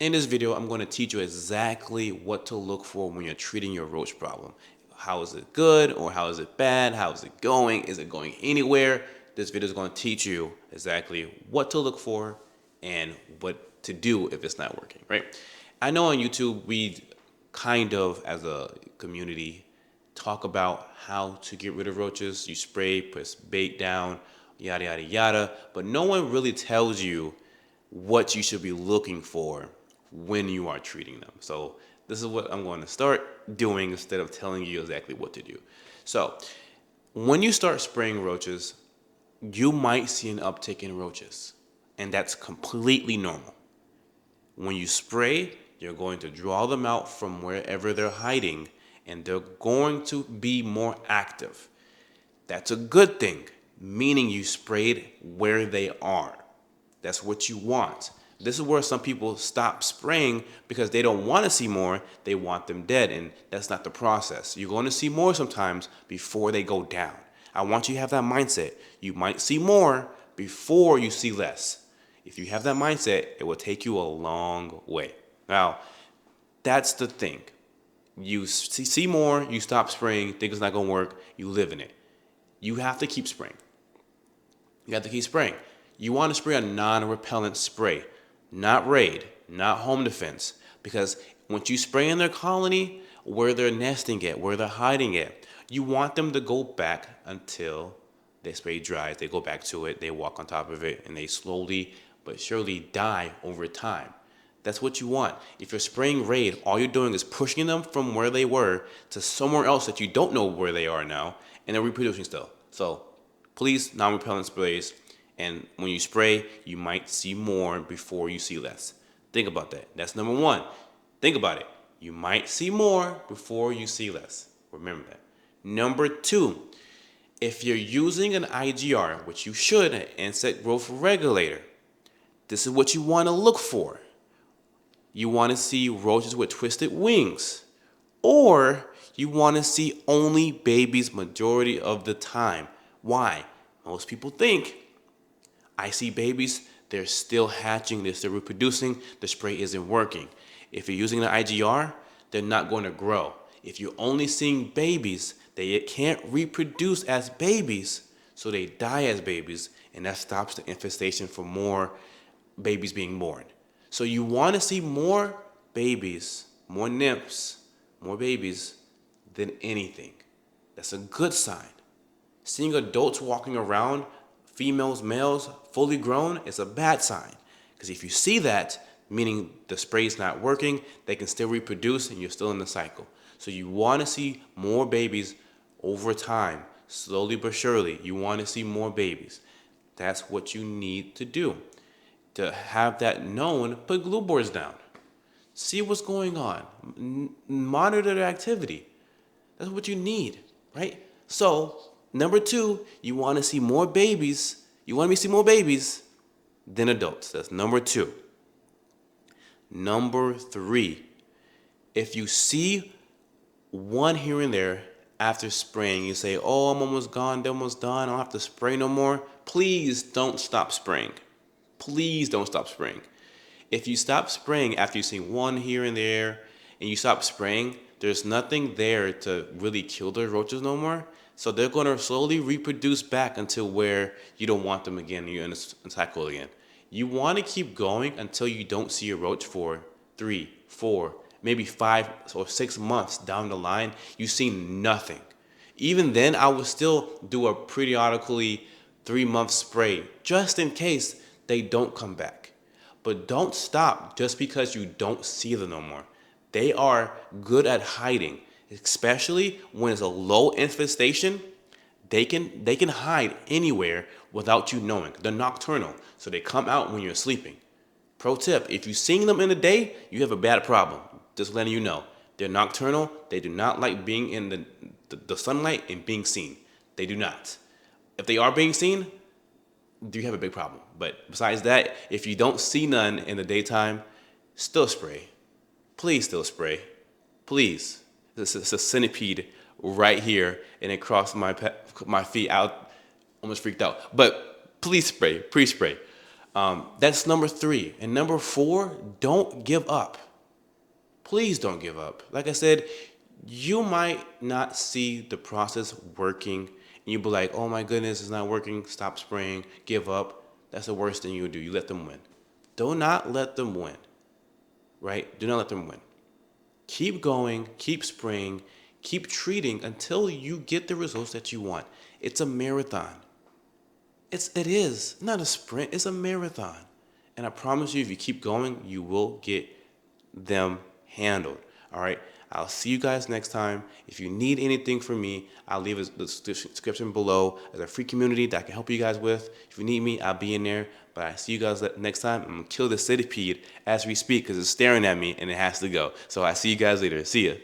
In this video, I'm going to teach you exactly what to look for when you're treating your roach problem. How is it good or how is it bad? How is it going? Is it going anywhere? This video is going to teach you exactly what to look for and what to do if it's not working, right? I know on YouTube, we kind of, as a community, talk about how to get rid of roaches. You spray, put bait down, yada, yada, yada. But no one really tells you what you should be looking for when you are treating them. So this is what I'm going to start doing instead of telling you exactly what to do. So when you start spraying roaches, you might see an uptick in roaches, and that's completely normal. When you spray, you're going to draw them out from wherever they're hiding, and they're going to be more active. That's a good thing, meaning you sprayed where they are. That's what you want. This is where some people stop spraying because they don't want to see more. They want them dead, and that's not the process. You're going to see more sometimes before they go down. I want you to have that mindset. You might see more before you see less. If you have that mindset, it will take you a long way. Now, that's the thing. You see more, you stop spraying, think it's not going to work, you live in it. You have to keep spraying. You have to keep spraying. You want to spray a non-repellent spray, not raid, not home defense, because once you spray in their colony, where they're nesting at, where they're hiding at, you want them to go back until their spray dries. They go back to it, they walk on top of it, and they slowly but surely die over time. That's what you want. If you're spraying raid, all you're doing is pushing them from where they were to somewhere else that you don't know where they are now, and they're reproducing still. So please, non-repellent sprays. And when you spray, you might see more before you see less. Think about that. That's number one. Think about it. You might see more before you see less. Remember that. Number two, if you're using an IGR, which you should, an insect growth regulator, this is what you want to look for. You want to see roaches with twisted wings, or you want to see only babies majority of the time. Why? Most people think, I see babies, they're still hatching, they're still reproducing, the spray isn't working. If you're using an IGR, they're not going to grow. If you're only seeing babies, they can't reproduce as babies, so they die as babies, and that stops the infestation for more babies being born. So you want to see more babies, more nymphs, more babies than anything. That's a good sign. Seeing adults walking around, females, males, fully grown, is a bad sign. Because if you see that, meaning the spray is not working, they can still reproduce and you're still in the cycle. So you want to see more babies over time, slowly but surely. You want to see more babies. That's what you need to do. To have that known, put glue boards down. See what's going on. Monitor their activity. That's what you need, right? So, number two, you want to see more babies. You want to see more babies than adults. That's number two. Number three, if you see one here and there after spraying, you say, oh, I'm almost gone, they're almost done, I don't have to spray no more. Please don't stop spraying. Please don't stop spraying. If you stop spraying after you see one here and there and you stop spraying, there's nothing there to really kill the roaches no more. So they're going to slowly reproduce back until where you don't want them again and you're in a cycle again. You want to keep going until you don't see a roach for 3, 4, maybe 5 or 6 months down the line. You see nothing. Even then, I would still do a periodically 3-month spray just in case they don't come back. But don't stop just because you don't see them no more. They are good at hiding, especially when it's a low infestation. They can hide anywhere without you knowing. They're nocturnal, so they come out when you're sleeping. Pro tip, if you're seeing them in the day, you have a bad problem. Just letting you know. They're nocturnal. They do not like being in the sunlight and being seen. They do not. If they are being seen, you have a big problem. But besides that, if you don't see none in the daytime, still spray. Please still spray. Please. This is a centipede right here, and it crossed my feet out. Almost freaked out. But please spray. Please spray. That's number three. And number four, don't give up. Please don't give up. Like I said, you might not see the process working, and you'll be like, oh my goodness, it's not working, stop spraying, give up. That's the worst thing you would do. You let them win. Do not let them win, right? Do not let them win. Keep going, keep spraying, keep treating until you get the results that you want. It's a marathon. It is not a sprint, it's a marathon. And I promise you, if you keep going, you will get them handled. All right. I'll see you guys next time. If you need anything from me, I'll leave the description below as a free community that I can help you guys with. If you need me, I'll be in there. But I see you guys next time. I'm going to kill the centipede as we speak because it's staring at me and it has to go. So I see you guys later. See ya.